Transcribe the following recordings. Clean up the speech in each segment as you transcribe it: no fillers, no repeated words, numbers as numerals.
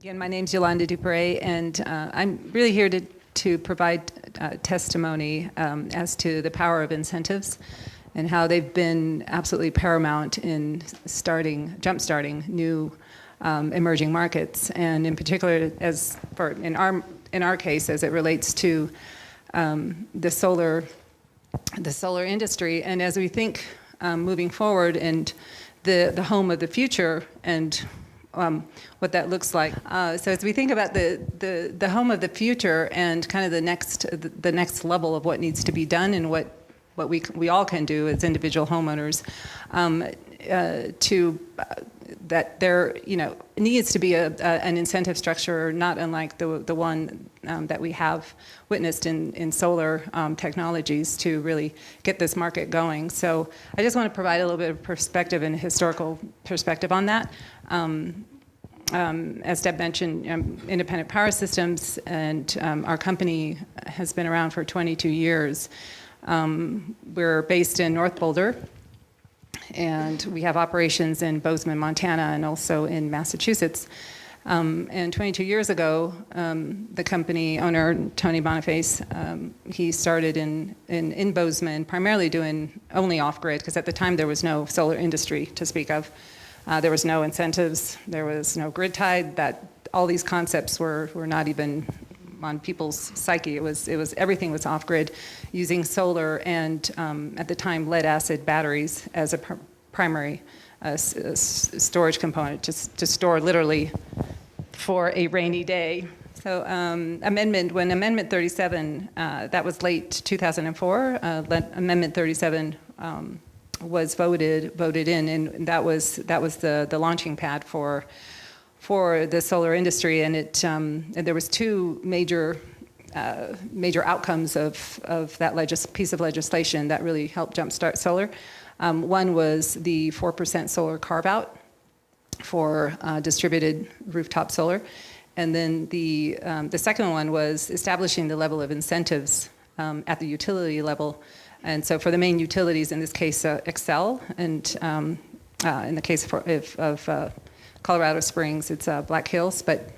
Again, my name's Yolanda Duperret, and I'm really here to provide testimony as to the power of incentives and how they've been absolutely paramount in jump-starting new emerging markets, and in particular, in our case, as it relates to the solar industry. And as we think moving forward and the home of the future and what that looks like. So as we think about the home of the future and kind of the next level of what needs to be done and what we all can do as individual homeowners, that there needs to be an incentive structure not unlike the one that we have witnessed in solar technologies to really get this market going. So I just want to provide a little bit of perspective and historical perspective on that. As Deb mentioned, Independent Power Systems, and our company has been around for 22 years. We're based in North Boulder, and we have operations in Bozeman, Montana, and also in Massachusetts. And 22 years ago, the company owner, Tony Boniface, he started in Bozeman, primarily doing only off-grid, because at the time there was no solar industry to speak of. There was no incentives, there was no grid tied, that all these concepts were not even on people's psyche. It was everything was off-grid, using solar and at the time lead-acid batteries as a primary storage component to store literally for a rainy day. So when Amendment 37, that was late 2004, Amendment 37 was voted in, and that was the launching pad for the solar industry, and and there was two major outcomes of that piece of legislation that really helped jumpstart solar. One was the 4% solar carve-out for distributed rooftop solar, and then the second one was establishing the level of incentives at the utility level. And so for the main utilities, in this case, Xcel, and in the case of Colorado Springs, it's Black Hills, but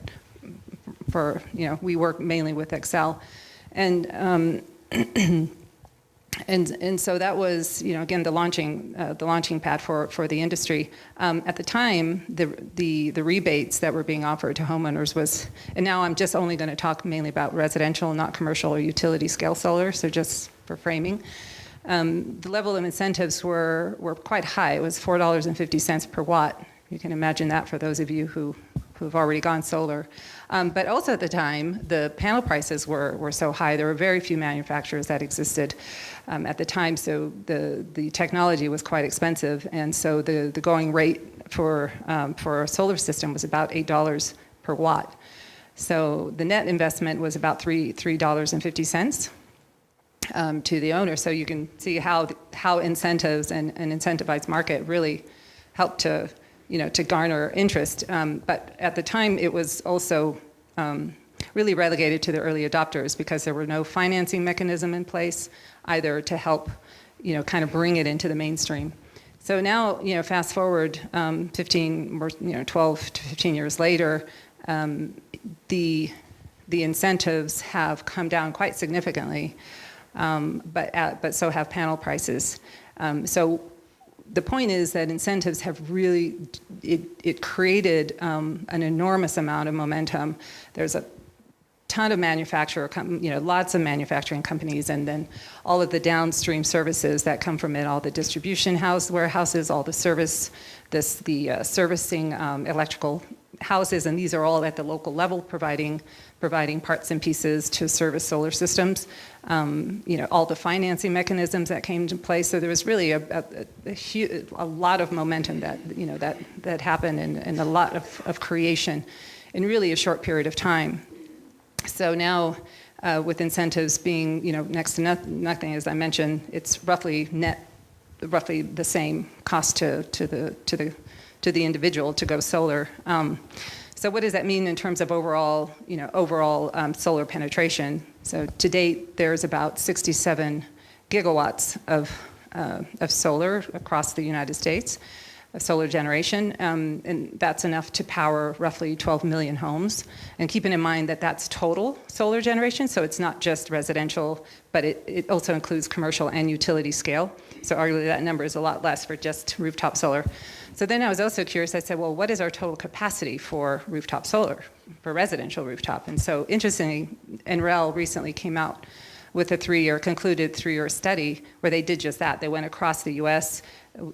we work mainly with Xcel, and so that was again the launching pad for the industry. At the time, the rebates that were being offered to homeowners was, and now I'm just only going to talk mainly about residential, not commercial or utility scale solar, so just for framing. The level of incentives were quite high. It was $4.50 per watt. You can imagine that for those of you who've already gone solar. But also at the time, the panel prices were so high. There were very few manufacturers that existed at the time, so the technology was quite expensive, and so the going rate for a solar system was about $8 per watt. So the net investment was about $3.50. To the owner, so you can see how incentives and an incentivized market really help to garner interest. But at the time, it was also really relegated to the early adopters because there were no financing mechanism in place either to help kind of bring it into the mainstream. So now fast forward 12 to 15 years later, the incentives have come down quite significantly. But so have panel prices. So the point is that incentives have really, it created an enormous amount of momentum. There's a ton of lots of manufacturing companies, and then all of the downstream services that come from it, all the distribution warehouses, all the servicing electrical houses, and these are all at the local level providing parts and pieces to service solar systems. All the financing mechanisms that came into place. So there was really a lot of momentum that happened and a lot of creation in really a short period of time. So now, with incentives being next to nothing, as I mentioned, it's roughly the same cost to the individual to go solar. So what does that mean in terms of overall solar penetration? So to date, there's about 67 gigawatts of solar across the United States. of solar generation, and that's enough to power roughly 12 million homes. And keeping in mind that that's total solar generation, so it's not just residential, but it also includes commercial and utility scale. So arguably that number is a lot less for just rooftop solar. So then I was also curious, I said, well, what is our total capacity for rooftop solar, for residential rooftop? And so interestingly, NREL recently came out with a concluded three-year study where they did just that. They went across the US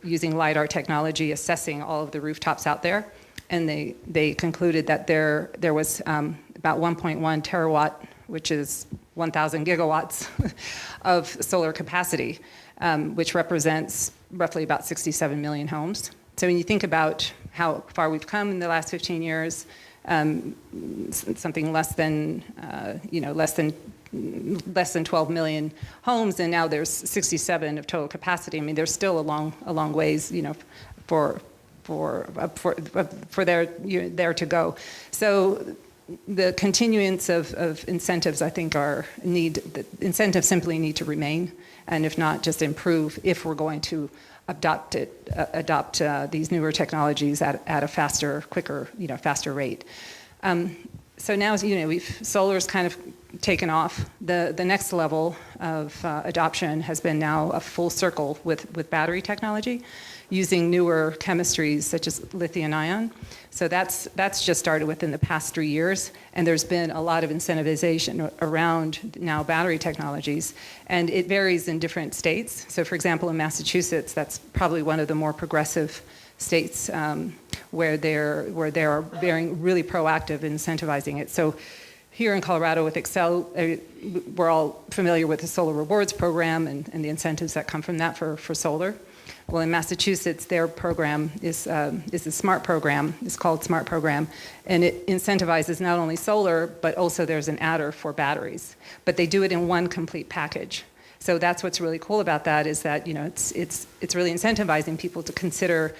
using LiDAR technology, assessing all of the rooftops out there, and they concluded that there was about 1.1 terawatt, which is 1,000 gigawatts of solar capacity, which represents roughly about 67 million homes. So when you think about how far we've come in the last 15 years, something less than 12 million homes, and now there's 67 of total capacity. I mean, there's still a long ways, for there to go. So the continuance of incentives, I think, the incentives simply need to remain, and if not, just improve if we're going to adopt these newer technologies at a faster, quicker, faster rate. So now, solar's kind of taken off. The next level of adoption has been now a full circle with battery technology, using newer chemistries such as lithium-ion. So that's just started within the past 3 years, and there's been a lot of incentivization around now battery technologies, and it varies in different states. So for example, in Massachusetts, that's probably one of the more progressive states where they're being really proactive in incentivizing it. So here in Colorado with Excel, we're all familiar with the Solar Rewards Program and the incentives that come from that for solar. Well, in Massachusetts, their program is a SMART program. It's called SMART program, and it incentivizes not only solar, but also there's an adder for batteries. But they do it in one complete package. So that's what's really cool about that, is that it's really incentivizing people to consider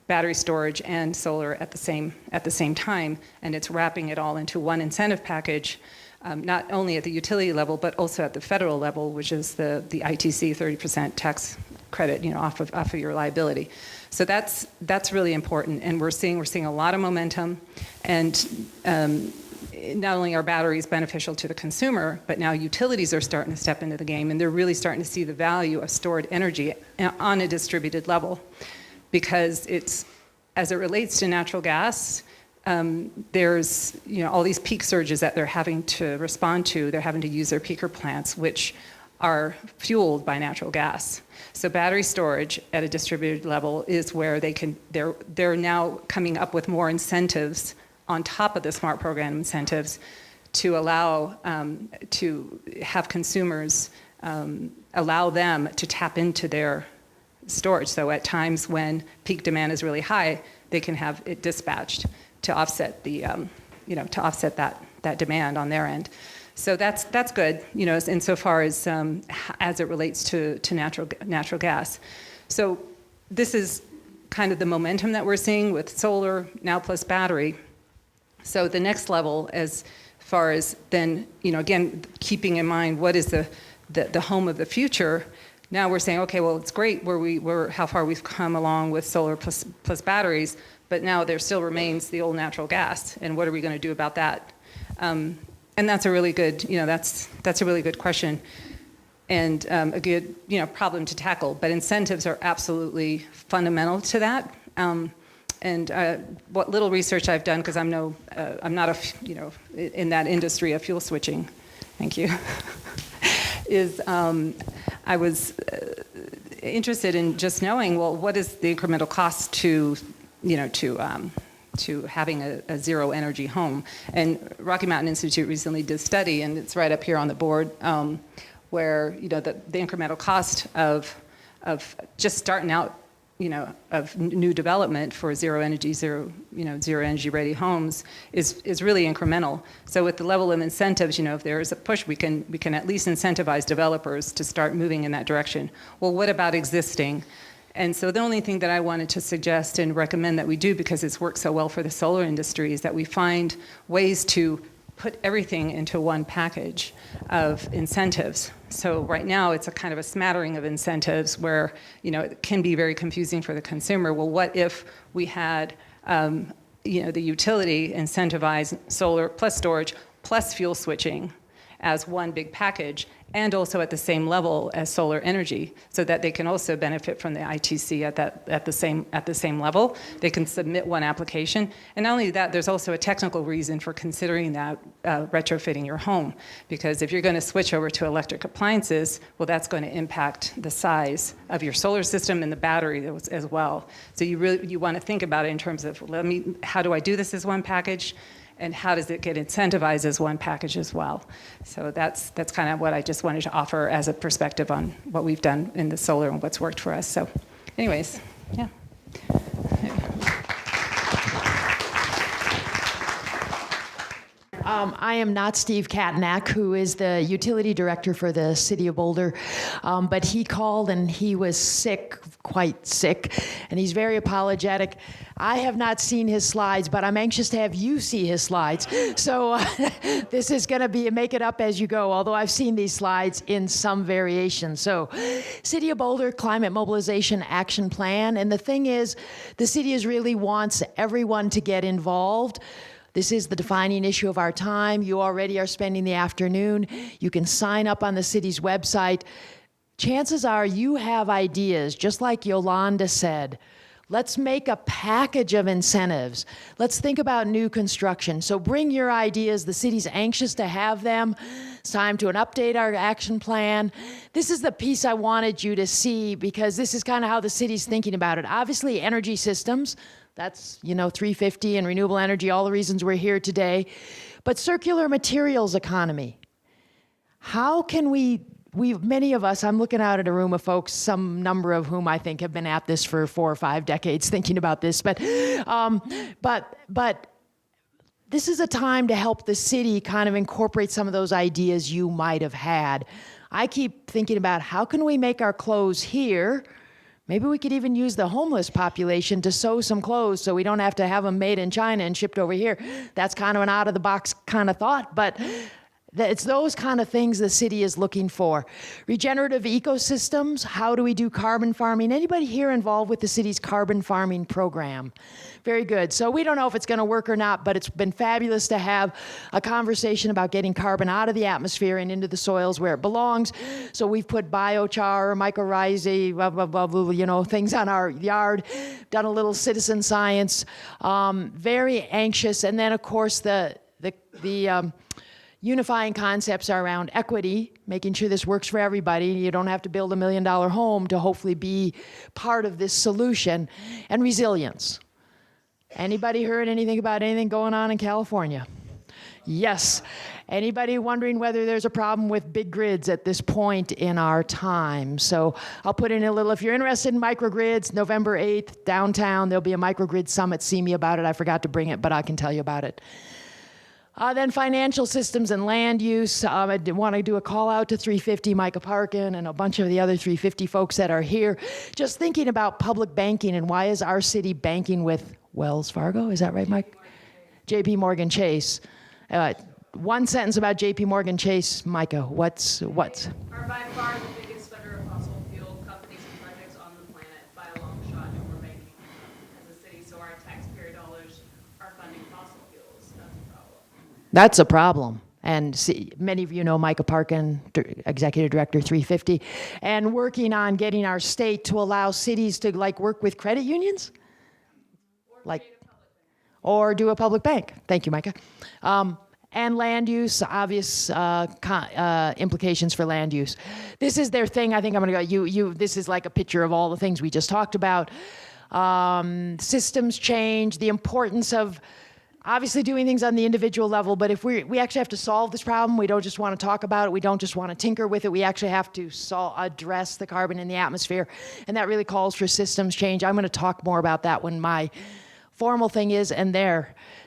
battery storage and solar at the same time, and it's wrapping it all into one incentive package, not only at the utility level, but also at the federal level, which is the ITC 30% tax credit, off of your liability. So that's really important, and we're seeing a lot of momentum, and not only are batteries beneficial to the consumer, but now utilities are starting to step into the game, and they're really starting to see the value of stored energy on a distributed level, because as it relates to natural gas, there's all these peak surges that they're having to respond to. They're having to use their peaker plants, which are fueled by natural gas. So battery storage at a distributed level is where they're now coming up with more incentives on top of the SMART program incentives to allow to have consumers allow them to tap into their storage. So at times when peak demand is really high, they can have it dispatched to offset that demand on their end. So that's good, insofar as it relates to natural gas. So this is kind of the momentum that we're seeing with solar now plus battery. So the next level, as far as then, again, keeping in mind what is the home of the future. Now we're saying, okay, well, it's great how far we've come along with solar plus batteries, but now there still remains the old natural gas, and what are we going to do about that? And that's a really good, that's a really good question, and a good, problem to tackle. But incentives are absolutely fundamental to that. And what little research I've done, because I'm not in that industry of fuel switching. Thank you. Is I was interested in just knowing, well, what is the incremental cost to having a zero energy home? And Rocky Mountain Institute recently did a study, and it's right up here on the board, where the incremental cost of just starting out, of new development for zero energy ready homes is really incremental. So with the level of incentives, if there is a push, we can at least incentivize developers to start moving in that direction. Well, what about existing? And so the only thing that I wanted to suggest and recommend that we do, because it's worked so well for the solar industry, is that we find ways to put everything into one package of incentives. So right now it's a kind of a smattering of incentives where, it can be very confusing for the consumer. Well, what if we had, the utility incentivize solar plus storage plus fuel switching as one big package, and also at the same level as solar energy, so that they can also benefit from the ITC at the same level. They can submit one application, and not only that, there's also a technical reason for considering that retrofitting your home, because if you're going to switch over to electric appliances, well, that's going to impact the size of your solar system and the battery as well. So you want to think about it in terms of, how do I do this as one package? And how does it get incentivized as one package as well? So that's kind of what I just wanted to offer as a perspective on what we've done in the solar and what's worked for us. So anyways, yeah. I am not Steve Katnack, who is the utility director for the city of Boulder, but he called and he was sick, quite sick, and he's very apologetic. I have not seen his slides, but I'm anxious to have you see his slides. So this is going to be a make it up as you go, although I've seen these slides in some variation. So City of Boulder Climate Mobilization Action Plan, and the thing is, the city really wants everyone to get involved. This is the defining issue of our time. You already are spending the afternoon. You can sign up on the city's website. Chances are you have ideas, just like Yolanda said. Let's make a package of incentives. Let's think about new construction. So bring your ideas. The city's anxious to have them. It's time to update our action plan. This is the piece I wanted you to see because this is kind of how the city's thinking about it. Obviously, energy systems. That's, 350 and renewable energy, all the reasons we're here today. But circular materials economy. How can many of us, I'm looking out at a room of folks, some number of whom I think have been at this for 4 or 5 decades thinking about this, but this is a time to help the city kind of incorporate some of those ideas you might have had. I keep thinking about how can we make our clothes here. Maybe we could even use the homeless population to sew some clothes so we don't have to have them made in China and shipped over here. That's kind of an out-of-the-box kind of thought, but it's those kind of things the city is looking for. Regenerative ecosystems, how do we do carbon farming? Anybody here involved with the city's carbon farming program? Very good. So we don't know if it's going to work or not, but it's been fabulous to have a conversation about getting carbon out of the atmosphere and into the soils where it belongs. So we've put biochar, mycorrhizae, blah, blah, blah, blah, things on our yard, done a little citizen science, very anxious. And then, of course, the unifying concepts are around equity, making sure this works for everybody. You don't have to build $1 million home to hopefully be part of this solution, and resilience. Anybody heard anything about anything going on in California? Yes. Anybody wondering whether there's a problem with big grids at this point in our time? So I'll put in a little, if you're interested in microgrids, November 8th, downtown, there'll be a microgrid summit. See me about it. I forgot to bring it, but I can tell you about it. Then financial systems and land use. I want to do a call out to 350, Micah Parkin, and a bunch of the other 350 folks that are here. Just thinking about public banking and why is our city banking with Wells Fargo? Is that right, Mike? JP Morgan Chase. One sentence about JP Morgan Chase, Micah. What's? Are by far the biggest funder of fossil fuel companies and projects on the planet by a long shot, and we're banking as a city, so our taxpayer dollars are funding fossil fuels. That's a problem. That's a problem. And see, many of you know Micah Parkin, Executive Director 350, and working on getting our state to allow cities to work with credit unions? Or do a public bank. Thank you, Micah. And land use, obvious implications for land use. This is their thing. I think I'm going to go, this is like a picture of all the things we just talked about. Systems change, the importance of obviously doing things on the individual level, but if we actually have to solve this problem, we don't just want to talk about it, we don't just want to tinker with it, we actually have to address the carbon in the atmosphere, and that really calls for systems change. I'm going to talk more about that when my formal thing is, and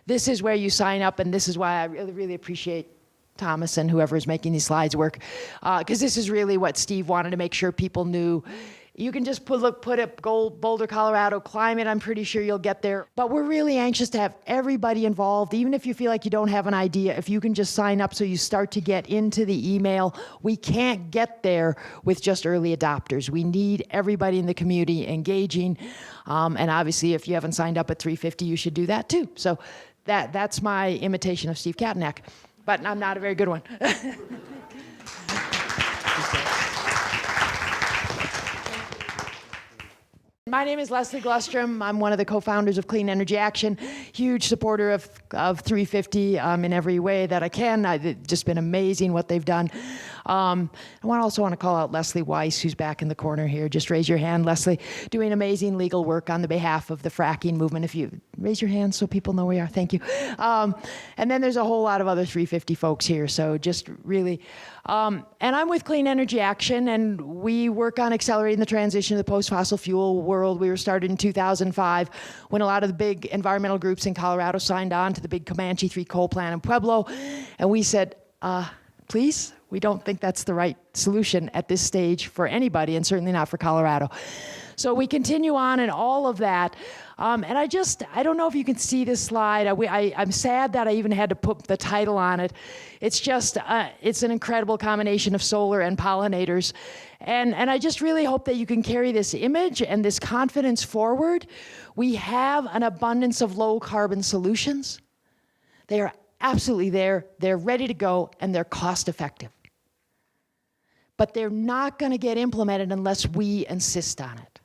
this is where you sign up, and this is why I really, really appreciate Thomasson, whoever is making these slides work, because this is really what Steve wanted to make sure people knew. You can just put up Boulder, Colorado climate. I'm pretty sure you'll get there. But we're really anxious to have everybody involved, even if you feel like you don't have an idea. If you can just sign up so you start to get into the email. We can't get there with just early adopters. We need everybody in the community engaging. And obviously, if you haven't signed up at 350, you should do that too. So that's my imitation of Steve Katnack. But I'm not a very good one. My name is Leslie Glustrom. I'm one of the co-founders of Clean Energy Action, huge supporter of 350 in every way that I can. It's just been amazing what they've done. I also want to call out Leslie Weiss, who's back in the corner here. Just raise your hand, Leslie, doing amazing legal work on the behalf of the fracking movement. If you raise your hand so people know where you are, thank you. And then there's a whole lot of other 350 folks here, so just really. And I'm with Clean Energy Action, and we work on accelerating the transition to the post-fossil fuel world. We were started in 2005 when a lot of the big environmental groups in Colorado signed on to the big Comanche 3 coal plant in Pueblo, and we said, please, we don't think that's the right solution at this stage for anybody, and certainly not for Colorado. So we continue on in all of that. And I don't know if you can see this slide. I'm sad that I even had to put the title on it. It's just, it's an incredible combination of solar and pollinators. And I just really hope that you can carry this image and this confidence forward. We have an abundance of low carbon solutions. They are absolutely there. They're ready to go, and they're cost effective. But they're not going to get implemented unless we insist on it.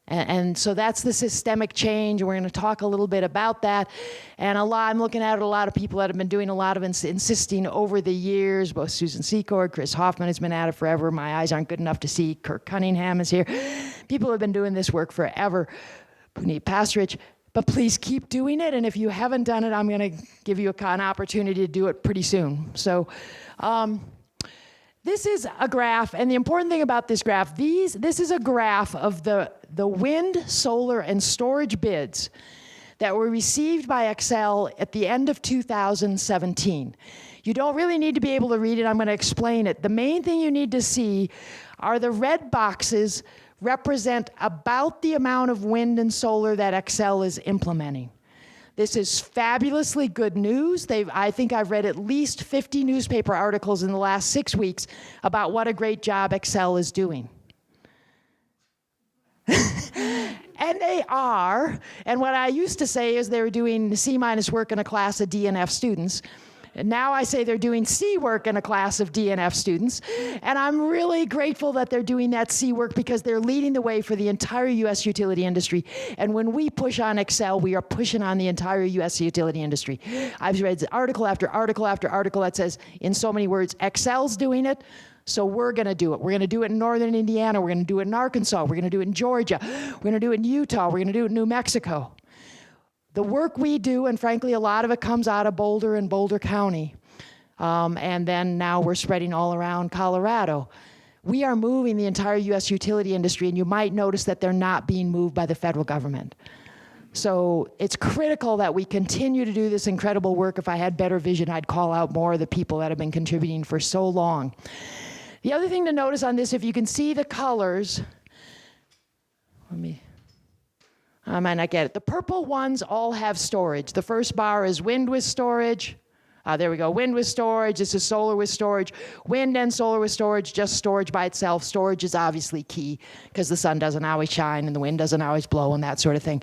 And so that's the systemic change. We're going to talk a little bit about that. And I'm looking at a lot of people that have been doing a lot of insisting over the years. Both Susan Secord, Chris Hoffman has been at it forever. My eyes aren't good enough to see. Kirk Cunningham is here. People have been doing this work forever. Puneet Pasrich. But please keep doing it. And if you haven't done it, I'm going to give you an opportunity to do it pretty soon. So this is a graph. And the important thing about this graph, this is a graph of the wind, solar, and storage bids that were received by Xcel at the end of 2017. You don't really need to be able to read it. I'm going to explain it. The main thing you need to see are the red boxes represent about the amount of wind and solar that Xcel is implementing. This is fabulously good news. I think I've read at least 50 newspaper articles in the last 6 weeks about what a great job Xcel is doing. And they are. And what I used to say is they were doing C- work in a class of D and F students. And now I say they're doing C work in a class of D and F students. And I'm really grateful that they're doing that C work because they're leading the way for the entire U.S. utility industry. And when we push on Xcel, we are pushing on the entire U.S. utility industry. I've read article after article after article that says, in so many words, Xcel's doing it, so we're going to do it. We're going to do it in northern Indiana. We're going to do it in Arkansas. We're going to do it in Georgia. We're going to do it in Utah. We're going to do it in New Mexico. The work we do, and frankly, a lot of it comes out of Boulder and Boulder County. And then now we're spreading all around Colorado. We are moving the entire U.S. utility industry, and you might notice that they're not being moved by the federal government. So it's critical that we continue to do this incredible work. If I had better vision, I'd call out more of the people that have been contributing for so long. The other thing to notice on this, if you can see the colors, I might not get it. The purple ones all have storage. The first bar is wind with storage. There we go, wind with storage. This is solar with storage. Wind and solar with storage, just storage by itself. Storage is obviously key because the sun doesn't always shine and the wind doesn't always blow and that sort of thing.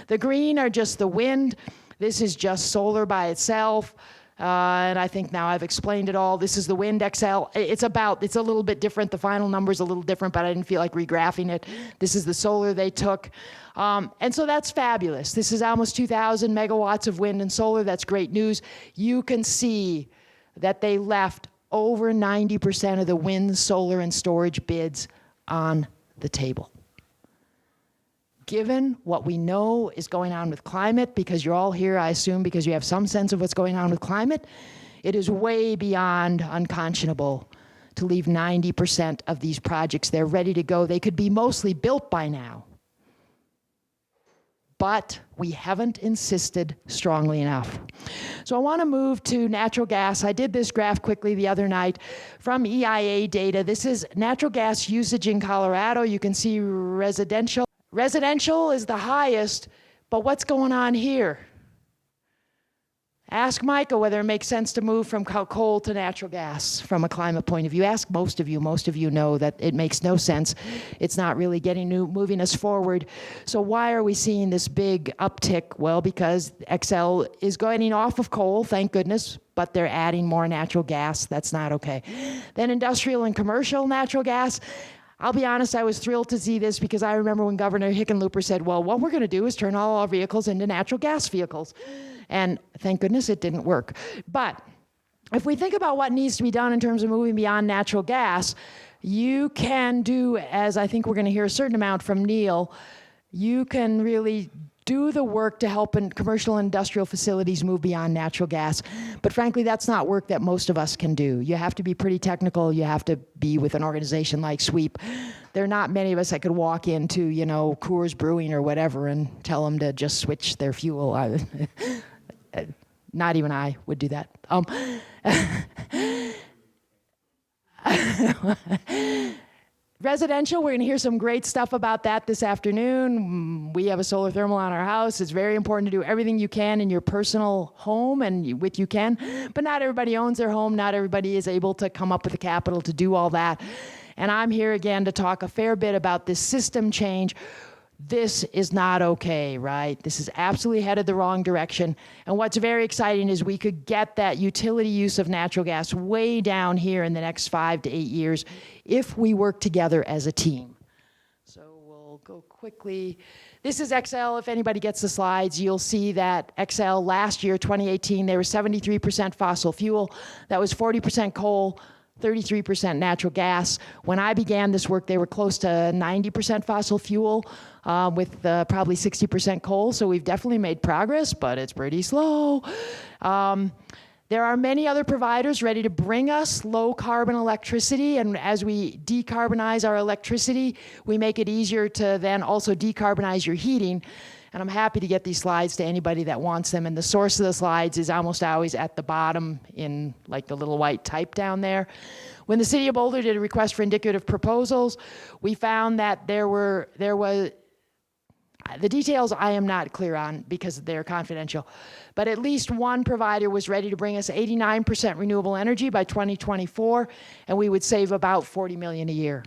The green are just the wind. This is just solar by itself. And I think now I've explained it all. This is the wind Xcel. It's a little bit different. The final number's a little different, but I didn't feel like regraphing it. This is the solar they took. And so that's fabulous. This is almost 2,000 megawatts of wind and solar. That's great news. You can see that they left over 90% of the wind, solar, and storage bids on the table. Given what we know is going on with climate, because you're all here, I assume, because you have some sense of what's going on with climate, it is way beyond unconscionable to leave 90% of these projects. They're ready to go. They could be mostly built by now. but we haven't insisted strongly enough. So I want to move to natural gas. I did this graph quickly the other night from EIA data. This is natural gas usage in Colorado. You can see residential. Residential is the highest, but what's going on here? Ask Micah whether it makes sense to move from coal to natural gas from a climate point of view. Ask most of you know that it makes no sense. It's not really moving us forward. So why are we seeing this big uptick? Well, because XL is going off of coal, thank goodness, but they're adding more natural gas. That's not okay. Then industrial and commercial natural gas. I'll be honest, I was thrilled to see this because I remember when Governor Hickenlooper said, well, what we're going to do is turn all our vehicles into natural gas vehicles. And thank goodness it didn't work. But if we think about what needs to be done in terms of moving beyond natural gas, you can do, as I think we're going to hear a certain amount from Neil, you can really do the work to help in commercial and industrial facilities move beyond natural gas. But frankly, that's not work that most of us can do. You have to be pretty technical. You have to be with an organization like SWEEP. There are not many of us that could walk into, Coors Brewing or whatever and tell them to just switch their fuel. Not even I would do that. Residential, we're going to hear some great stuff about that this afternoon. We have a solar thermal on our house. It's very important to do everything you can in your personal home and with you can. But not everybody owns their home. Not everybody is able to come up with the capital to do all that. And I'm here again to talk a fair bit about this system change. This is not okay, right? This is absolutely headed the wrong direction. And what's very exciting is we could get that utility use of natural gas way down here in the next 5 to 8 years if we work together as a team. So we'll go quickly. This is XL. If anybody gets the slides, you'll see that XL last year, 2018, they were 73% fossil fuel. That was 40% coal, 33% natural gas. When I began this work, they were close to 90% fossil fuel with probably 60% coal. So we've definitely made progress, but it's pretty slow. There are many other providers ready to bring us low carbon electricity. And as we decarbonize our electricity, we make it easier to then also decarbonize your heating. And I'm happy to get these slides to anybody that wants them. And the source of the slides is almost always at the bottom in like the little white type down there. When the City of Boulder did a request for indicative proposals, we found that there was, the details I am not clear on because they're confidential, but at least one provider was ready to bring us 89% renewable energy by 2024, and we would save about $40 million a year.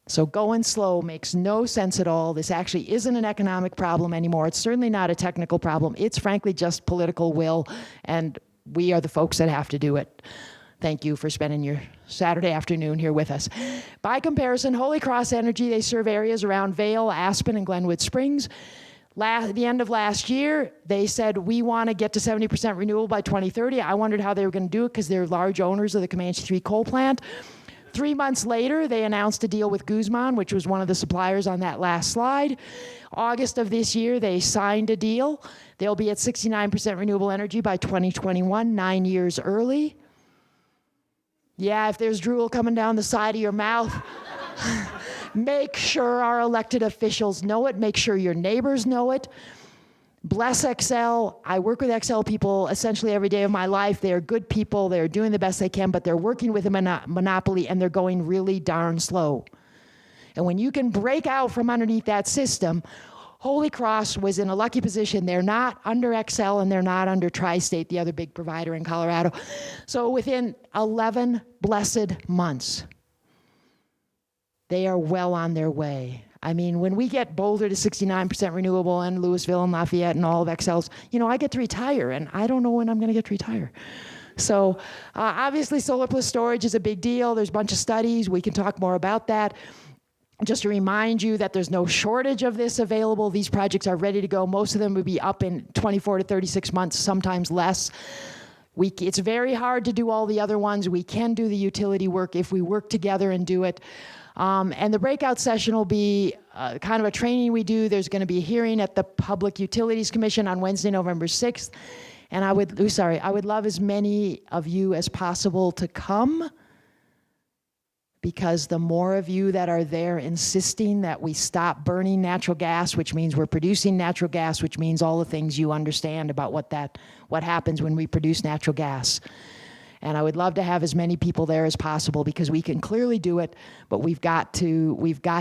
So going slow makes no sense at all. This actually isn't an economic problem anymore. It's certainly not a technical problem. It's frankly just political will, and we are the folks that have to do it. Thank you for spending your Saturday afternoon here with us. By comparison, Holy Cross Energy, they serve areas around Vail, Aspen, and Glenwood Springs. At the end of last year, they said, we want to get to 70% renewable by 2030. I wondered how they were going to do it because they're large owners of the Comanche 3 coal plant. 3 months later, they announced a deal with Guzman, which was one of the suppliers on that last slide. August of this year, they signed a deal. They'll be at 69% renewable energy by 2021, 9 years early. Yeah, if there's drool coming down the side of your mouth, make sure our elected officials know it. Make sure your neighbors know it. Bless XL. I work with XL people essentially every day of my life. They are good people. They're doing the best they can, but they're working with a monopoly, and they're going really darn slow. And when you can break out from underneath that system, Holy Cross was in a lucky position. They're not under XL, and they're not under Tri-State, the other big provider in Colorado. So within 11 blessed months, they are well on their way. I mean, when we get Boulder to 69% renewable and Louisville and Lafayette and all of XL's, I get to retire, and I don't know when I'm going to get to retire. So obviously solar plus storage is a big deal. There's a bunch of studies. We can talk more about that. Just to remind you that there's no shortage of this available. These projects are ready to go. Most of them would be up in 24 to 36 months, sometimes less. It's very hard to do all the other ones. We can do the utility work if we work together and do it. And the breakout session will be kind of a training we do. There's going to be a hearing at the Public Utilities Commission on Wednesday, November 6th. And I would love as many of you as possible to come. because the more of you that are there insisting that we stop burning natural gas, which means we're producing natural gas, which means all the things you understand about what happens when we produce natural gas. And I would love to have as many people there as possible, because we can clearly do it, but we've got to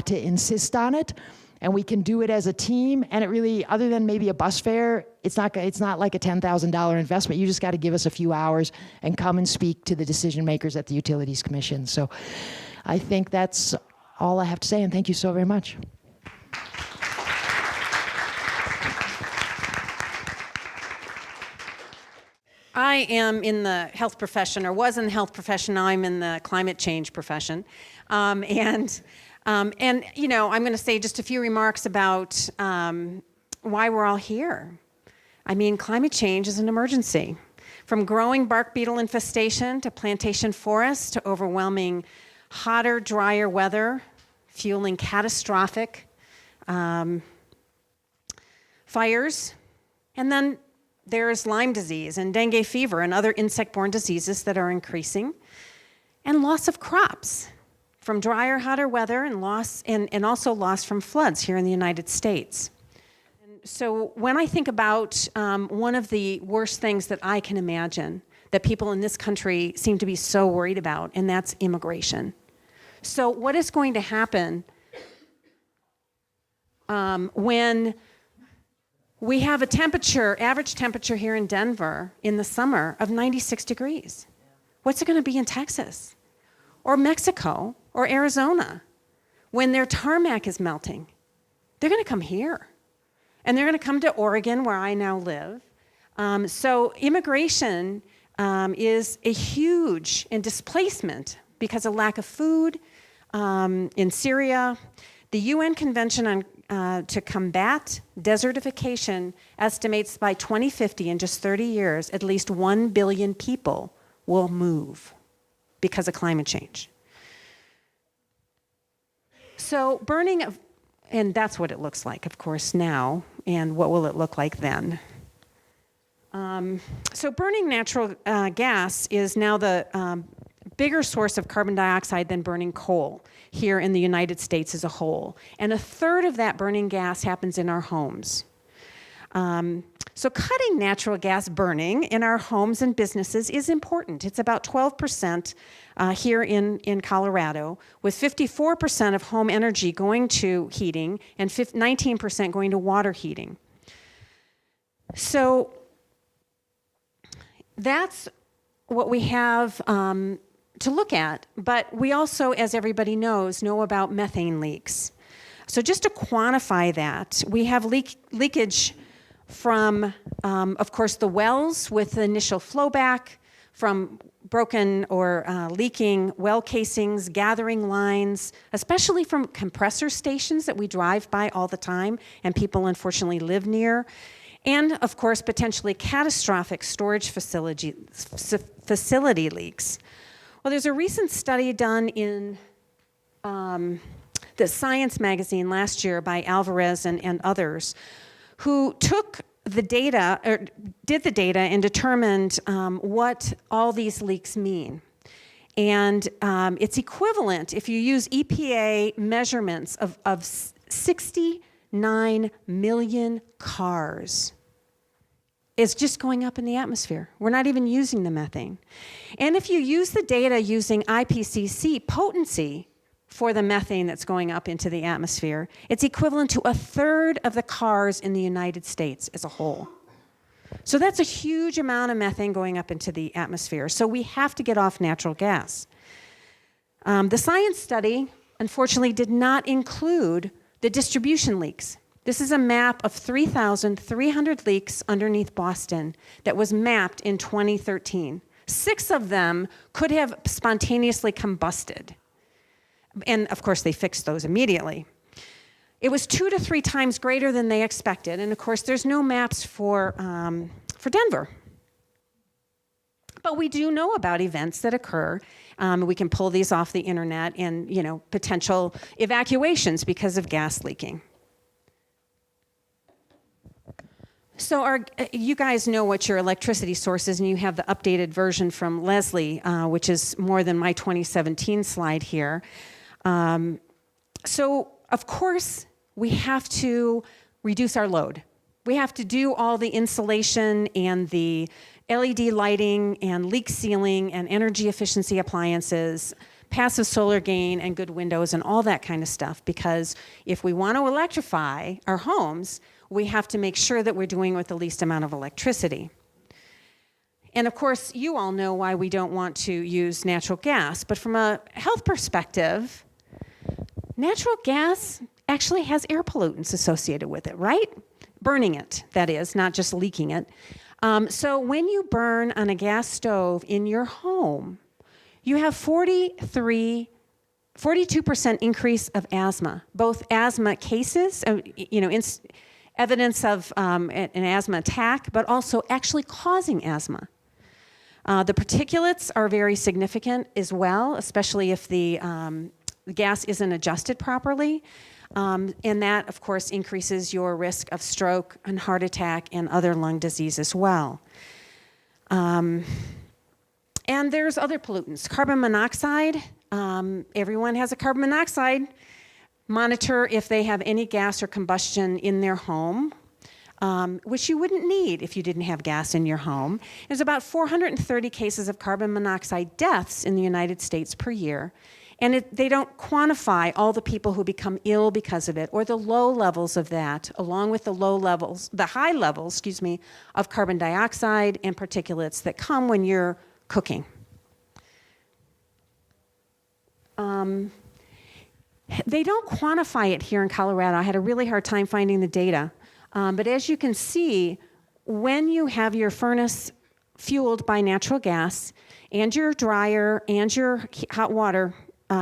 insist on it, and we can do it as a team. And it really, other than maybe a bus fare, it's not like a $10,000 investment. You just got to give us a few hours and come and speak to the decision makers at the Utilities Commission. So I think that's all I have to say, and thank you so very much. I am in the health profession, or was in the health profession. Now I'm in the climate change profession. And you know, I'm going to say just a few remarks about why we're all here. I mean, climate change is an emergency. From growing bark beetle infestation to plantation forests to overwhelming hotter, drier weather, fueling catastrophic fires, and then there's Lyme disease and dengue fever and other insect-borne diseases that are increasing, and loss of crops from drier, hotter weather, and also loss from floods here in the United States. And so when I think about one of the worst things that I can imagine that people in this country seem to be so worried about, and that's immigration. So what is going to happen when we have average temperature here in Denver in the summer of 96 degrees? What's it going to be in Texas or Mexico or Arizona when their tarmac is melting? They're going to come here, and they're going to come to Oregon, where I now live. So immigration is a huge displacement because of lack of food in Syria. The UN Convention on to combat desertification estimates by 2050, in just 30 years, at least 1 billion people will move because of climate change. So burning of, and that's what it looks like, of course, now, and what will it look like then? So burning natural gas is now the bigger source of carbon dioxide than burning coal here in the United States as a whole. And a third of that burning gas happens in our homes. So cutting natural gas burning in our homes and businesses is important. It's about 12% here in Colorado, with 54% of home energy going to heating and 19% going to water heating. So that's what we have to look at, but we also, as everybody knows, know about methane leaks. So just to quantify that, we have leakage from, of course, the wells with the initial flowback, from broken or leaking well casings, gathering lines, especially from compressor stations that we drive by all the time and people unfortunately live near, and, of course, potentially catastrophic storage facility leaks. Well, there's a recent study done in the Science magazine last year by Alvarez and others, who took the data, or did the data, and determined what all these leaks mean. And it's equivalent, if you use EPA measurements, of 69 million cars. It's just going up in the atmosphere. We're not even using the methane. And if you use the data using IPCC potency for the methane that's going up into the atmosphere, it's equivalent to a third of the cars in the United States as a whole. So that's a huge amount of methane going up into the atmosphere. So we have to get off natural gas. The science study, unfortunately, did not include the distribution leaks. This is a map of 3,300 leaks underneath Boston that was mapped in 2013. 6 of them could have spontaneously combusted. And of course, they fixed those immediately. It was 2 to 3 times greater than they expected. And of course, there's no maps for Denver. But we do know about events that occur. We can pull these off the internet, and potential evacuations because of gas leaking. So you guys know what your electricity source is, and you have the updated version from Leslie, which is more than my 2017 slide here. So, of course, we have to reduce our load. We have to do all the insulation and the LED lighting and leak sealing and energy efficiency appliances, passive solar gain and good windows and all that kind of stuff, because if we want to electrify our homes, we have to make sure that we're doing it with the least amount of electricity. And of course, you all know why we don't want to use natural gas, but from a health perspective, natural gas actually has air pollutants associated with it, right? Burning it, that is, not just leaking it. So when you burn on a gas stove in your home, you have 42% increase of asthma, both asthma cases, evidence of an asthma attack, but also actually causing asthma. The particulates are very significant as well, especially if the gas isn't adjusted properly. And that, of course, increases your risk of stroke and heart attack and other lung disease as well. And there's other pollutants. Carbon monoxide. Everyone has a carbon monoxide monitor if they have any gas or combustion in their home, which you wouldn't need if you didn't have gas in your home. There's about 430 cases of carbon monoxide deaths in the United States per year. And they don't quantify all the people who become ill because of it, or the low levels of that, along with the high levels, of carbon dioxide and particulates that come when you're cooking. They don't quantify it here in Colorado. I had a really hard time finding the data. But as you can see, when you have your furnace fueled by natural gas and your dryer and your hot water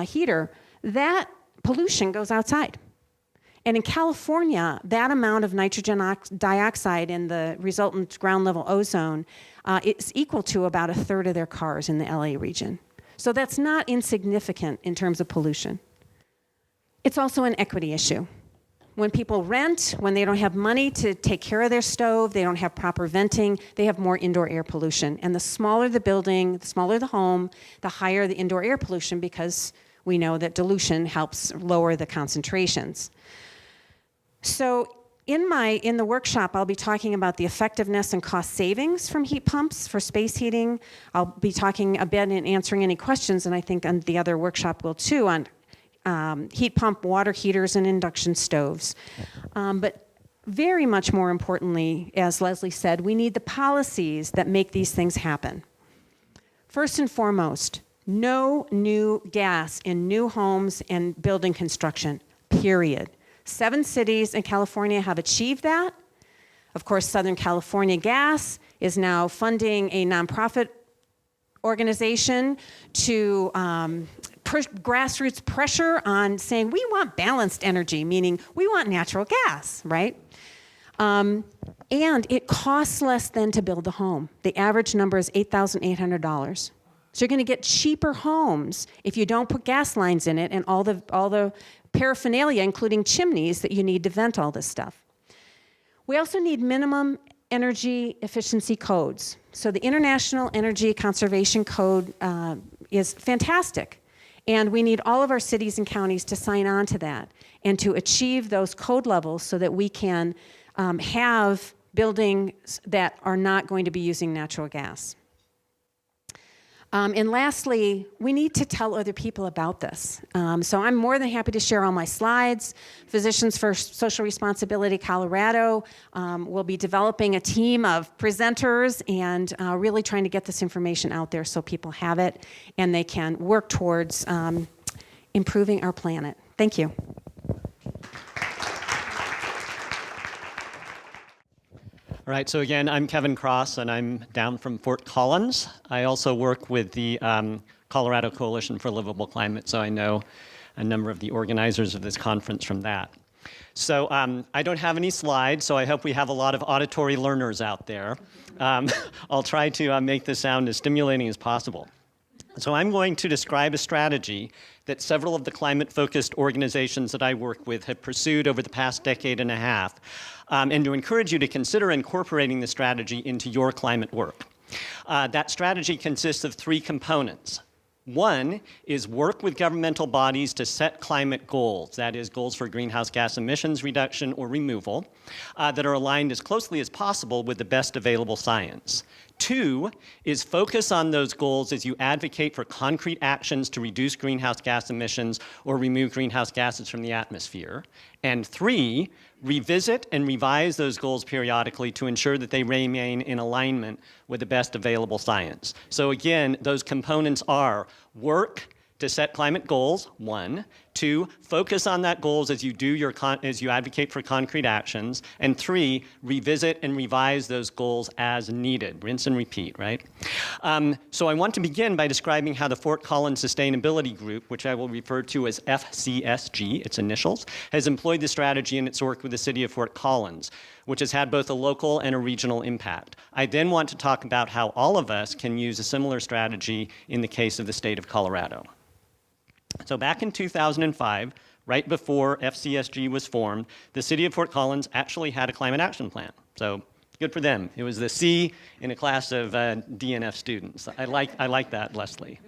heater, that pollution goes outside. And in California, that amount of nitrogen dioxide and the resultant ground level ozone is equal to about 1/3 of their cars in the LA region. So that's not insignificant in terms of pollution. It's also an equity issue. When people rent, when they don't have money to take care of their stove, they don't have proper venting, they have more indoor air pollution. And the smaller the building, the smaller the home, the higher the indoor air pollution, because we know that dilution helps lower the concentrations. So in the workshop, I'll be talking about the effectiveness and cost savings from heat pumps for space heating. I'll be talking a bit and answering any questions, and I think on the other workshop will too, on heat pump water heaters and induction stoves. But very much more importantly, as Leslie said, we need the policies that make these things happen. First and foremost, no new gas in new homes and building construction, period. 7 cities in California have achieved that. Of course, Southern California Gas is now funding a nonprofit organization to grassroots pressure on saying we want balanced energy, meaning we want natural gas, right? And it costs less than to build a home. The average number is $8,800. So you're going to get cheaper homes if you don't put gas lines in it and all the paraphernalia, including chimneys, that you need to vent all this stuff. We also need minimum energy efficiency codes. So the International Energy Conservation Code is fantastic. And we need all of our cities and counties to sign on to that and to achieve those code levels so that we can have buildings that are not going to be using natural gas. And lastly, we need to tell other people about this. So I'm more than happy to share all my slides. Physicians for Social Responsibility Colorado will be developing a team of presenters and really trying to get this information out there so people have it and they can work towards improving our planet. Thank you. All right, so again, I'm Kevin Cross, and I'm down from Fort Collins. I also work with the Colorado Coalition for Livable Climate, so I know a number of the organizers of this conference from that. So I don't have any slides, so I hope we have a lot of auditory learners out there. I'll try to make this sound as stimulating as possible. So I'm going to describe a strategy that several of the climate-focused organizations that I work with have pursued over the past decade and a half and to encourage you to consider incorporating the strategy into your climate work. That strategy consists of 3 components. One is work with governmental bodies to set climate goals, that is, goals for greenhouse gas emissions reduction or removal, that are aligned as closely as possible with the best available science. 2 is focus on those goals as you advocate for concrete actions to reduce greenhouse gas emissions or remove greenhouse gases from the atmosphere. And 3, revisit and revise those goals periodically to ensure that they remain in alignment with the best available science. So again, those components are work to set climate goals, 1. 2, focus on that goals as you as you advocate for concrete actions. And 3, revisit and revise those goals as needed. Rinse and repeat, right? So I want to begin by describing how the Fort Collins Sustainability Group, which I will refer to as FCSG, its initials, has employed the strategy in its work with the city of Fort Collins, which has had both a local and a regional impact. I then want to talk about how all of us can use a similar strategy in the case of the state of Colorado. So back in 2005, right before FCSG was formed, the city of Fort Collins actually had a climate action plan. So good for them. It was the C in a class of DNF students. I like that, Leslie.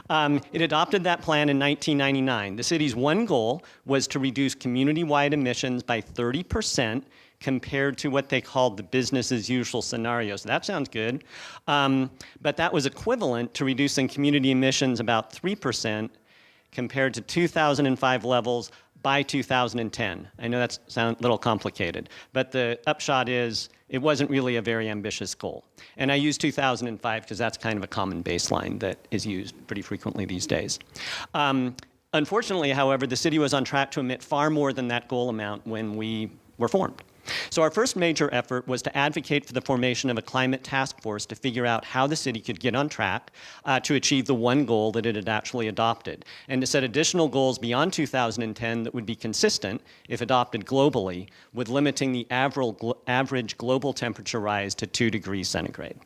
It adopted that plan in 1999. The city's one goal was to reduce community-wide emissions by 30% compared to what they called the business as usual scenario. So that sounds good. But that was equivalent to reducing community emissions about 3% compared to 2005 levels by 2010. I know that sounds a little complicated, but the upshot is it wasn't really a very ambitious goal. And I use 2005 because that's kind of a common baseline that is used pretty frequently these days. Unfortunately, however, the city was on track to emit far more than that goal amount when we were formed. So our first major effort was to advocate for the formation of a climate task force to figure out how the city could get on track to achieve the one goal that it had actually adopted, and to set additional goals beyond 2010 that would be consistent, if adopted globally, with limiting the average global temperature rise to 2 degrees centigrade.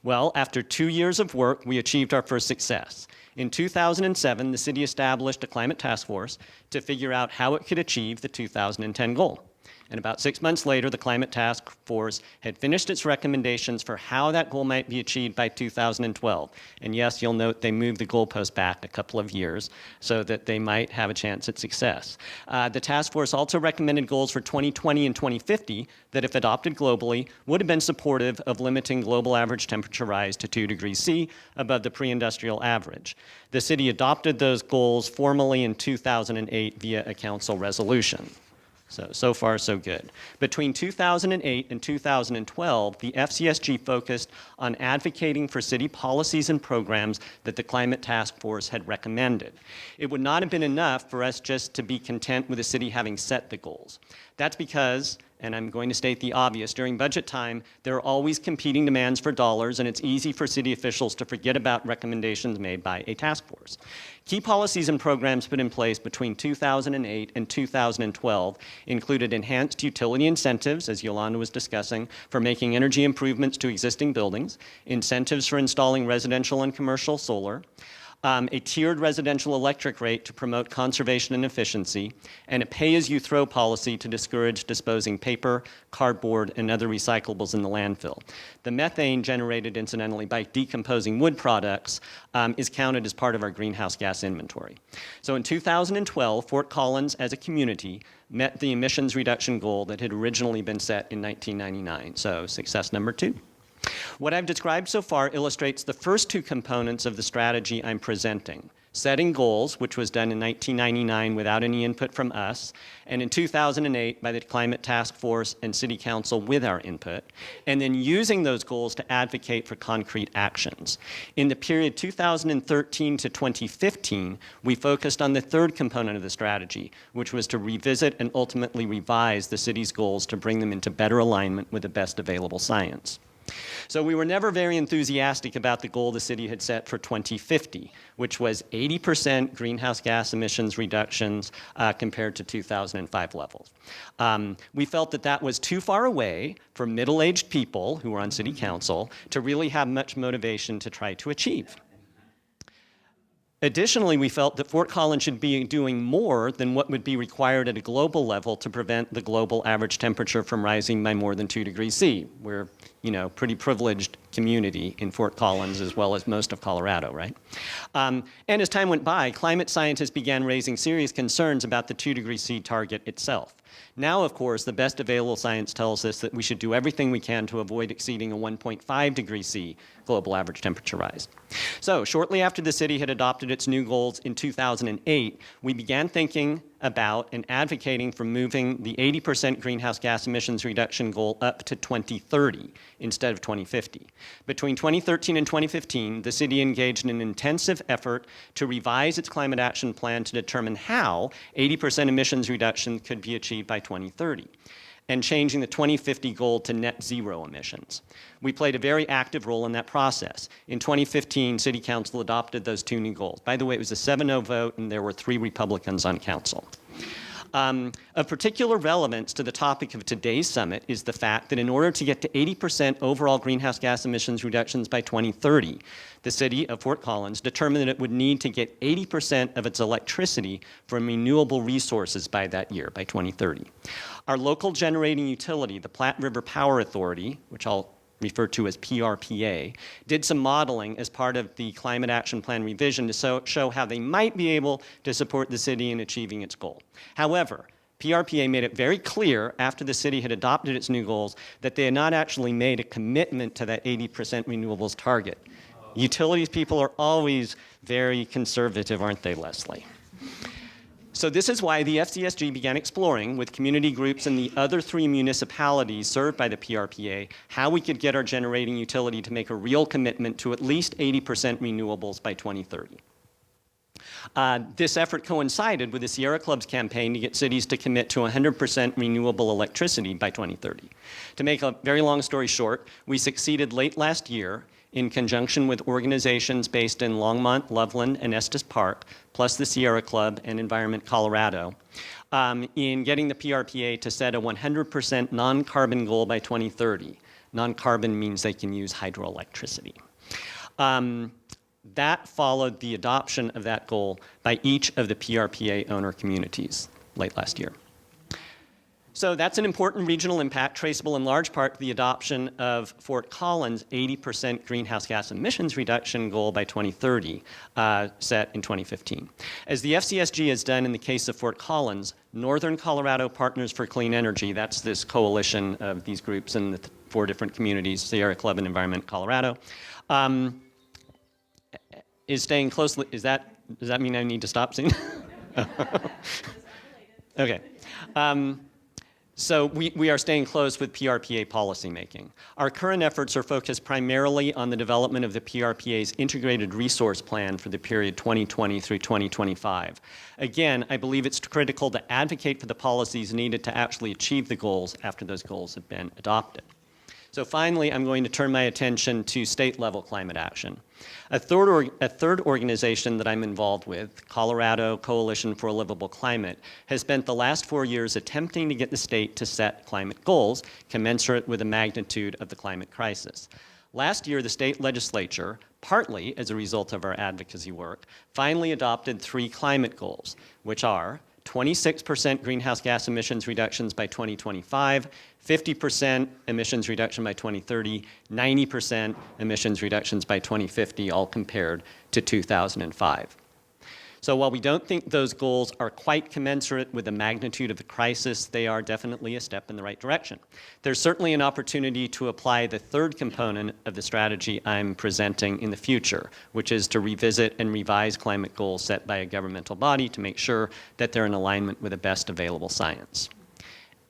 Well, after 2 years of work, we achieved our first success. In 2007, the city established a climate task force to figure out how it could achieve the 2010 goal. And about 6 months later, the Climate Task Force had finished its recommendations for how that goal might be achieved by 2012. And yes, you'll note they moved the goalpost back a couple of years so that they might have a chance at success. The task force also recommended goals for 2020 and 2050 that, if adopted globally, would have been supportive of limiting global average temperature rise to 2 degrees C above the pre-industrial average. The city adopted those goals formally in 2008 via a council resolution. So far, so good. Between 2008 and 2012, the FCSG focused on advocating for city policies and programs that the Climate Task Force had recommended. It would not have been enough for us just to be content with the city having set the goals. That's because, and I'm going to state the obvious, during budget time, there are always competing demands for dollars, and it's easy for city officials to forget about recommendations made by a task force. Key policies and programs put in place between 2008 and 2012 included enhanced utility incentives, as Yolanda was discussing, for making energy improvements to existing buildings, incentives for installing residential and commercial solar, a tiered residential electric rate to promote conservation and efficiency, and a pay-as-you-throw policy to discourage disposing paper, cardboard, and other recyclables in the landfill. The methane generated, incidentally, by decomposing wood products is counted as part of our greenhouse gas inventory. So in 2012, Fort Collins, as a community, met the emissions reduction goal that had originally been set in 1999. So success number 2. What I've described so far illustrates the first 2 components of the strategy I'm presenting. Setting goals, which was done in 1999 without any input from us, and in 2008 by the Climate Task Force and City Council with our input, and then using those goals to advocate for concrete actions. In the period 2013 to 2015, we focused on the third component of the strategy, which was to revisit and ultimately revise the city's goals to bring them into better alignment with the best available science. So we were never very enthusiastic about the goal the city had set for 2050, which was 80% greenhouse gas emissions reductions compared to 2005 levels. We felt that that was too far away for middle-aged people who were on city council to really have much motivation to try to achieve. Additionally, we felt that Fort Collins should be doing more than what would be required at a global level to prevent the global average temperature from rising by more than 2 degrees C. We're, pretty privileged community in Fort Collins as well as most of Colorado, right? And as time went by, climate scientists began raising serious concerns about the 2 degrees C target itself. Now, of course, the best available science tells us that we should do everything we can to avoid exceeding a 1.5 degrees C global average temperature rise. So, shortly after the city had adopted its new goals in 2008, we began thinking about and advocating for moving the 80% greenhouse gas emissions reduction goal up to 2030 instead of 2050. Between 2013 and 2015, the city engaged in an intensive effort to revise its climate action plan to determine how 80% emissions reduction could be achieved by 2030, and changing the 2050 goal to net zero emissions. We played a very active role in that process. In 2015, City Council adopted those 2 new goals. By the way, it was a 7-0 vote, and there were 3 Republicans on council. Of particular relevance to the topic of today's summit is the fact that in order to get to 80% overall greenhouse gas emissions reductions by 2030, the city of Fort Collins determined that it would need to get 80% of its electricity from renewable resources by that year, by 2030. Our local generating utility, the Platte River Power Authority, which I'll refer to as PRPA, did some modeling as part of the Climate Action Plan revision to show how they might be able to support the city in achieving its goal. However, PRPA made it very clear after the city had adopted its new goals that they had not actually made a commitment to that 80% renewables target. Utilities people are always very conservative, aren't they, Leslie? So this is why the FCSG began exploring with community groups and the other 3 municipalities served by the PRPA how we could get our generating utility to make a real commitment to at least 80% renewables by 2030. This effort coincided with the Sierra Club's campaign to get cities to commit to 100% renewable electricity by 2030. To make a very long story short, we succeeded late last year in conjunction with organizations based in Longmont, Loveland, and Estes Park, plus the Sierra Club and Environment Colorado, in getting the PRPA to set a 100% non-carbon goal by 2030. Non-carbon means they can use hydroelectricity. That followed the adoption of that goal by each of the PRPA owner communities late last year. So that's an important regional impact traceable in large part to the adoption of Fort Collins' 80% greenhouse gas emissions reduction goal by 2030, set in 2015. As the FCSG has done in the case of Fort Collins, Northern Colorado Partners for Clean Energy, that's this coalition of these groups in the 4 different communities, Sierra Club and Environment Colorado, is staying closely. Does that mean I need to stop soon? Okay. So we are staying close with PRPA policymaking. Our current efforts are focused primarily on the development of the PRPA's integrated resource plan for the period 2020 through 2025. Again, I believe it's critical to advocate for the policies needed to actually achieve the goals after those goals have been adopted. So finally, I'm going to turn my attention to state-level climate action. A third organization that I'm involved with, Colorado Coalition for a Livable Climate, has spent the last 4 years attempting to get the state to set climate goals commensurate with the magnitude of the climate crisis. Last year, the state legislature, partly as a result of our advocacy work, finally adopted 3 climate goals, which are 26% greenhouse gas emissions reductions by 2025, 50% emissions reduction by 2030, 90% emissions reductions by 2050, all compared to 2005. So while we don't think those goals are quite commensurate with the magnitude of the crisis, they are definitely a step in the right direction. There's certainly an opportunity to apply the third component of the strategy I'm presenting in the future, which is to revisit and revise climate goals set by a governmental body to make sure that they're in alignment with the best available science.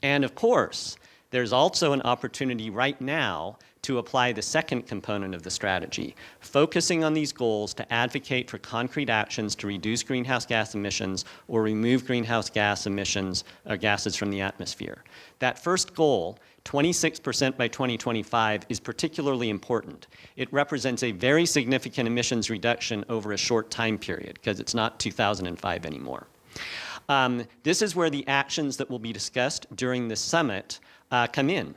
And of course, there's also an opportunity right now to apply the second component of the strategy, focusing on these goals to advocate for concrete actions to reduce greenhouse gas emissions or remove greenhouse gas emissions or gases from the atmosphere. That first goal, 26% by 2025, is particularly important. It represents a very significant emissions reduction over a short time period because it's not 2005 anymore. This is where the actions that will be discussed during this summit come in.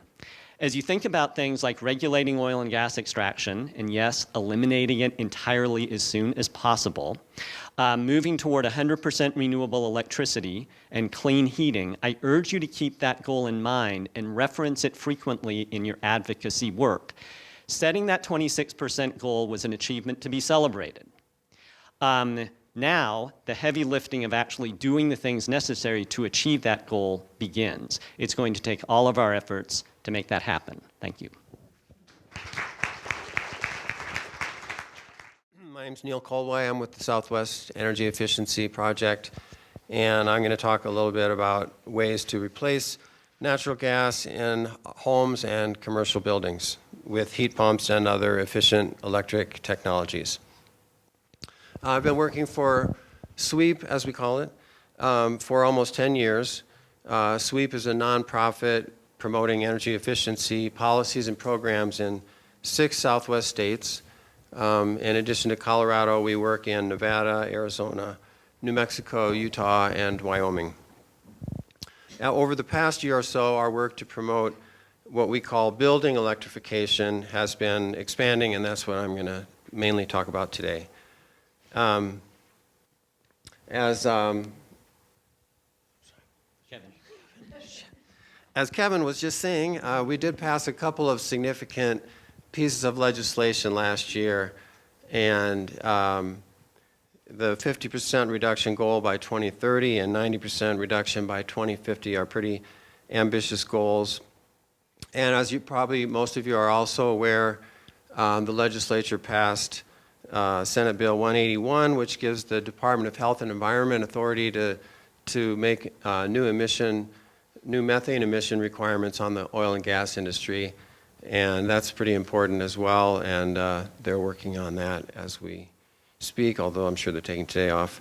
As you think about things like regulating oil and gas extraction, and yes, eliminating it entirely as soon as possible, moving toward 100% renewable electricity and clean heating, I urge you to keep that goal in mind and reference it frequently in your advocacy work. Setting that 26% goal was an achievement to be celebrated. Now, the heavy lifting of actually doing the things necessary to achieve that goal begins. It's going to take all of our efforts to make that happen. Thank you. My name's Neil Kolwey. I'm with the Southwest Energy Efficiency Project, and I'm going to talk a little bit about ways to replace natural gas in homes and commercial buildings with heat pumps and other efficient electric technologies. I've been working for SWEEP, as we call it, for almost 10 years. SWEEP is a nonprofit promoting energy efficiency policies and programs in 6 Southwest states. In addition to Colorado, we work in Nevada, Arizona, New Mexico, Utah, and Wyoming. Now, over the past year or so, our work to promote what we call building electrification has been expanding, and that's what I'm going to mainly talk about today. As Kevin was just saying, we did pass a couple of significant pieces of legislation last year, and the 50% reduction goal by 2030 and 90% reduction by 2050 are pretty ambitious goals. And as you probably, most of you are also aware, the legislature passed Senate Bill 181, which gives the Department of Health and Environment authority to make new methane emission requirements on the oil and gas industry. And that's pretty important as well, and they're working on that as we speak, although I'm sure they're taking today off.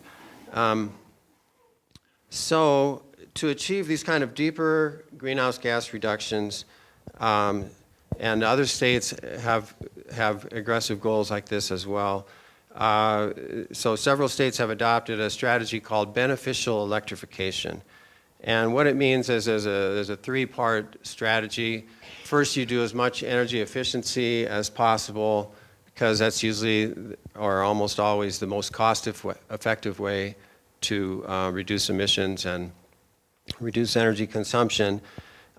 So to achieve these kind of deeper greenhouse gas reductions, and other states have aggressive goals like this as well. So several states have adopted a strategy called beneficial electrification. And what it means is there's a 3-part strategy. First, you do as much energy efficiency as possible, because that's usually or almost always the most cost-effective way to reduce emissions and reduce energy consumption.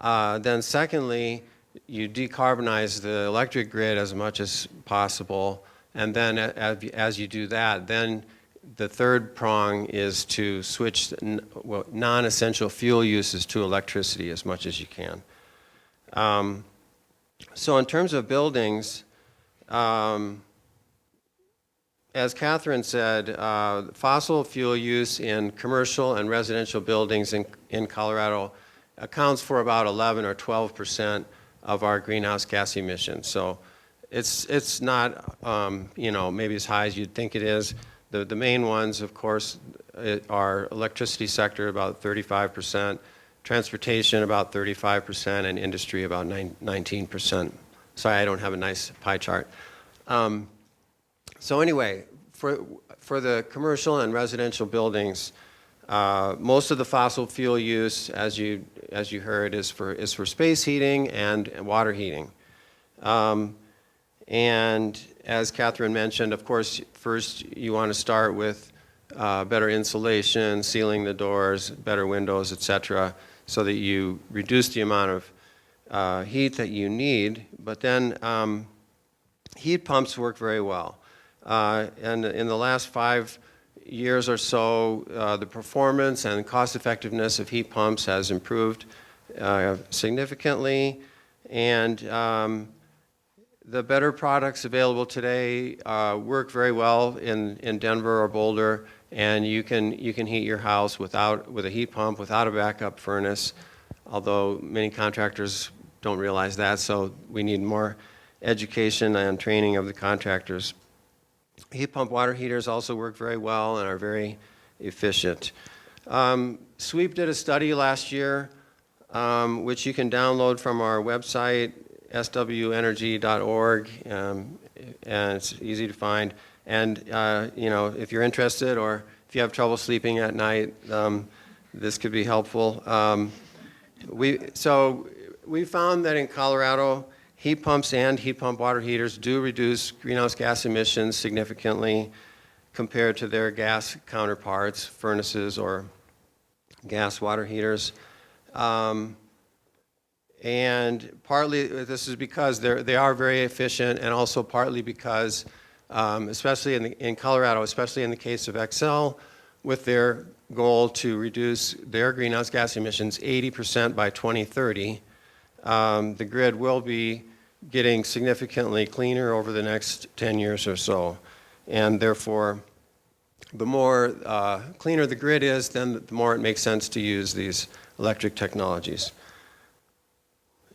Then secondly, you decarbonize the electric grid as much as possible. And then as you do that, then the third prong is to switch non-essential fuel uses to electricity as much as you can. So in terms of buildings, as Catherine said, fossil fuel use in commercial and residential buildings in Colorado accounts for about 11 or 12% of our greenhouse gas emissions. So it's not maybe as high as you'd think it is. The main ones, of course, are electricity sector, about 35%, transportation, about 35%, and industry, about 19%. Sorry, I don't have a nice pie chart. So anyway, for the commercial and residential buildings, most of the fossil fuel use, as you heard, is for space heating and water heating. And as Catherine mentioned, of course, first you want to start with better insulation, sealing the doors, better windows, etc., so that you reduce the amount of heat that you need. But then heat pumps work very well. And in the last 5 years or so, the performance and cost effectiveness of heat pumps has improved significantly. And the better products available today work very well in Denver or Boulder, and you can heat your house with a heat pump without a backup furnace, although many contractors don't realize that, so we need more education and training of the contractors. Heat pump water heaters also work very well and are very efficient. SWEEP did a study last year, which you can download from our website, swenergy.org, and it's easy to find. And if you're interested or if you have trouble sleeping at night, this could be helpful. we found that in Colorado, heat pumps and heat pump water heaters do reduce greenhouse gas emissions significantly compared to their gas counterparts, furnaces or gas water heaters. And partly this is because they are very efficient, and also partly because, especially in Colorado, especially in the case of Xcel, with their goal to reduce their greenhouse gas emissions 80% by 2030, the grid will be getting significantly cleaner over the next 10 years or so. And therefore, the more cleaner the grid is, then the more it makes sense to use these electric technologies.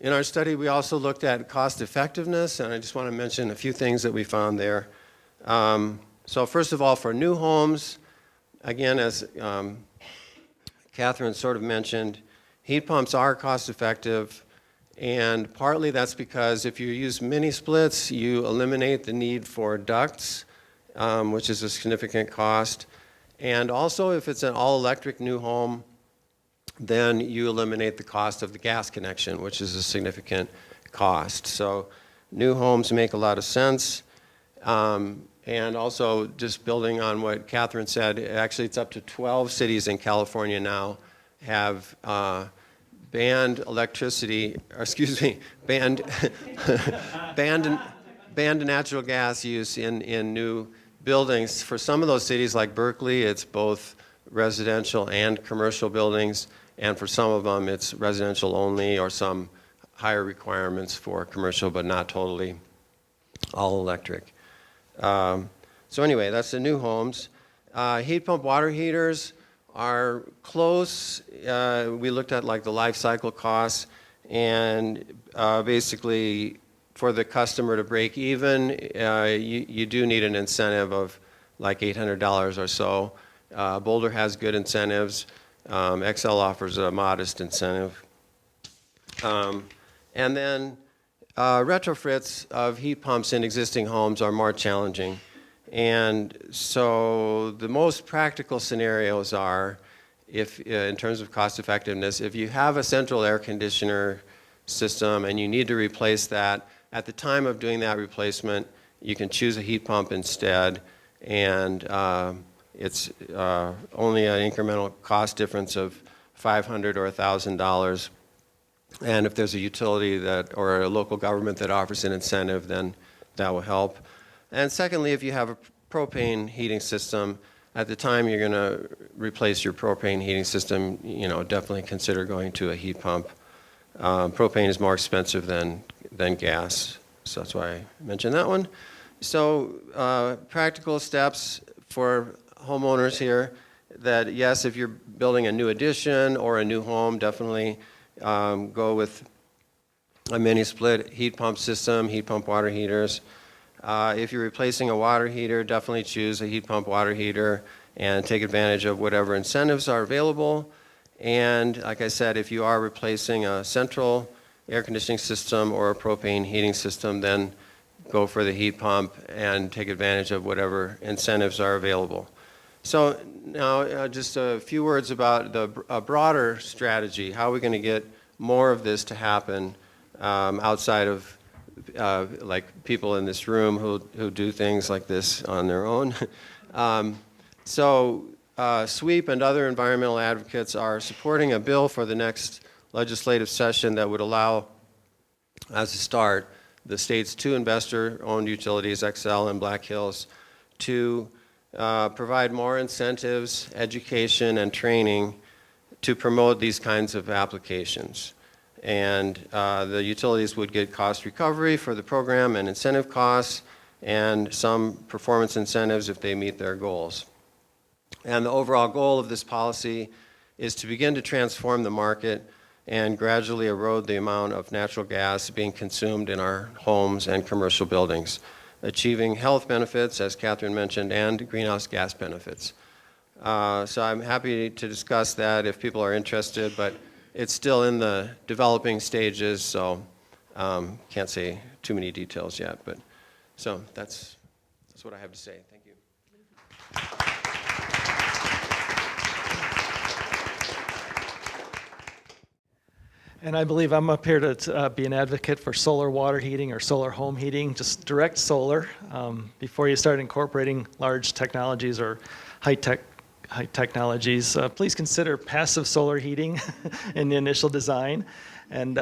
In our study, we also looked at cost effectiveness, and I just want to mention a few things that we found there. So first of all, for new homes, again, as Catherine sort of mentioned, heat pumps are cost effective, and partly that's because if you use mini splits, you eliminate the need for ducts, which is a significant cost. And also, if it's an all-electric new home, then you eliminate the cost of the gas connection, which is a significant cost. So new homes make a lot of sense. And also, just building on what Catherine said, actually it's up to 12 cities in California now have banned electricity, or excuse me, banned natural gas use in new buildings. For some of those cities like Berkeley, it's both residential and commercial buildings, and for some of them it's residential only or some higher requirements for commercial, but not totally all electric. So anyway, that's the new homes. Heat pump water heaters are close. We looked at like the life cycle costs, and basically for the customer to break even, you do need an incentive of like $800 or so. Boulder has good incentives. Xcel offers a modest incentive. And then retrofits of heat pumps in existing homes are more challenging. And so the most practical scenarios are, if in terms of cost effectiveness, if you have a central air conditioner system and you need to replace that, at the time of doing that replacement, you can choose a heat pump instead, and it's only an incremental cost difference of $500 or $1,000. And if there's a utility that, or a local government that offers an incentive, then that will help. And secondly, if you have a propane heating system, at the time you're going to replace your propane heating system, definitely consider going to a heat pump. Propane is more expensive than gas, so that's why I mentioned that one. So practical steps for homeowners here, that yes, if you're building a new addition or a new home, definitely go with a mini split heat pump system, heat pump water heaters. If you're replacing a water heater, definitely choose a heat pump water heater and take advantage of whatever incentives are available. And like I said, if you are replacing a central air conditioning system or a propane heating system, then go for the heat pump and take advantage of whatever incentives are available. So now just a few words about a broader strategy. How are we going to get more of this to happen outside of like people in this room who do things like this on their own? SWEEP and other environmental advocates are supporting a bill for the next legislative session that would allow, as a start, the state's two investor-owned utilities, Xcel and Black Hills, to provide more incentives, education, and training to promote these kinds of applications. And the utilities would get cost recovery for the program and incentive costs, and some performance incentives if they meet their goals. And the overall goal of this policy is to begin to transform the market and gradually erode the amount of natural gas being consumed in our homes and commercial buildings, achieving health benefits, as Catherine mentioned, and greenhouse gas benefits. So I'm happy to discuss that if people are interested, but it's still in the developing stages, so can't say too many details yet. But so that's what I have to say. Thank you. And I believe I'm up here to be an advocate for solar water heating or solar home heating, just direct solar. Before you start incorporating large technologies or high technologies, please consider passive solar heating in the initial design. And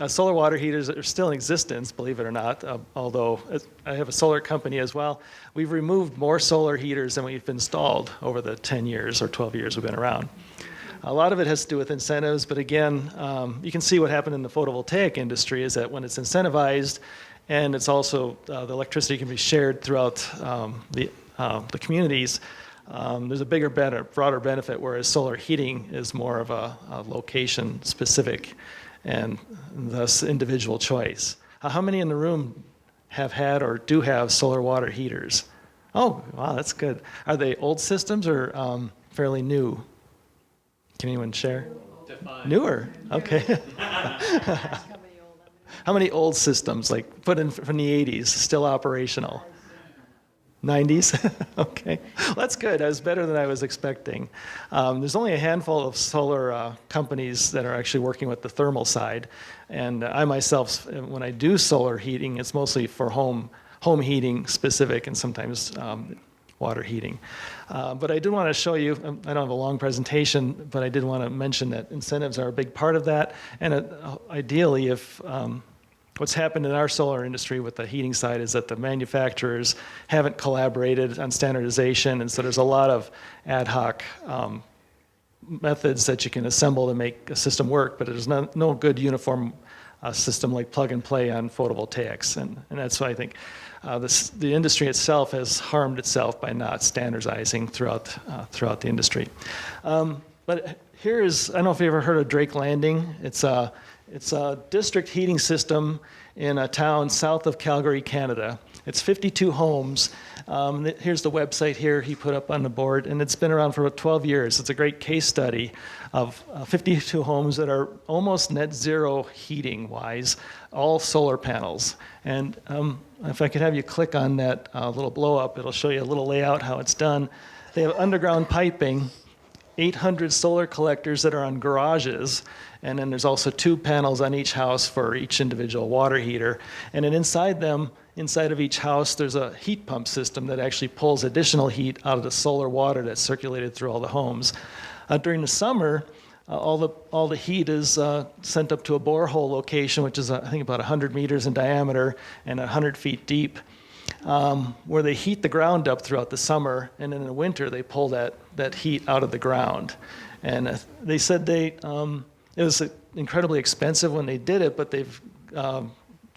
solar water heaters are still in existence, believe it or not, although I have a solar company as well. We've removed more solar heaters than we've installed over the 10 years or 12 years we've been around. A lot of it has to do with incentives, but again, you can see what happened in the photovoltaic industry is that when it's incentivized and it's also the electricity can be shared throughout the communities, there's a bigger, broader benefit, whereas solar heating is more of a location specific and thus individual choice. How many in the room have had or do have solar water heaters? Oh, wow, that's good. Are they old systems or fairly new? Can anyone share? Define. Newer, okay. How many old systems, like put in from the 80s, still operational? 90s? Okay, well, that's good. That was better than I was expecting. There's only a handful of solar companies that are actually working with the thermal side. And I myself, when I do solar heating, it's mostly for home heating specific and sometimes water heating. But I did want to show you, I don't have a long presentation, but I did want to mention that incentives are a big part of that. And ideally, if what's happened in our solar industry with the heating side is that the manufacturers haven't collaborated on standardization, and so there's a lot of ad hoc methods that you can assemble to make a system work, but there's no good uniform system like plug and play on photovoltaics, and that's why I think the industry itself has harmed itself by not standardizing throughout the industry. But here is, I don't know if you ever heard of Drake Landing. It's a district heating system in a town south of Calgary, Canada. It's 52 homes. Here's the website here he put up on the board, and it's been around for about 12 years. It's a great case study of 52 homes that are almost net zero heating-wise, all solar panels. And if I could have you click on that little blow-up, it'll show you a little layout, how it's done. They have underground piping, 800 solar collectors that are on garages, and then there's also 2 panels on each house for each individual water heater. And then inside of each house, there's a heat pump system that actually pulls additional heat out of the solar water that's circulated through all the homes. During the summer, all the heat is sent up to a borehole location, which is, I think, about 100 meters in diameter and 100 feet deep, where they heat the ground up throughout the summer, and then in the winter, they pull that heat out of the ground. And they said it was incredibly expensive when they did it, but they've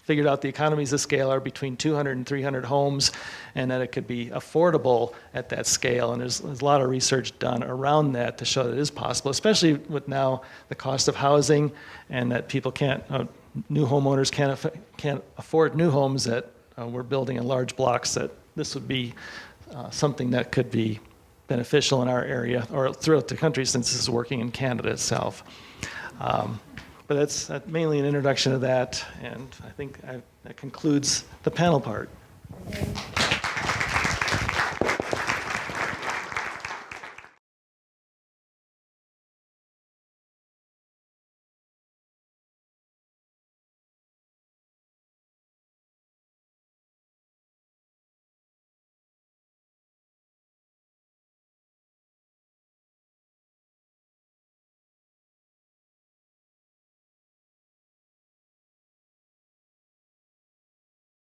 figured out the economies of scale are between 200 and 300 homes, and that it could be affordable at that scale. And there's a lot of research done around that to show that it is possible, especially with now the cost of housing and that people new homeowners can't afford new homes that we're building in large blocks, that this would be something that could be beneficial in our area or throughout the country, since this is working in Canada itself. But that's mainly an introduction of that, and I think that concludes the panel part.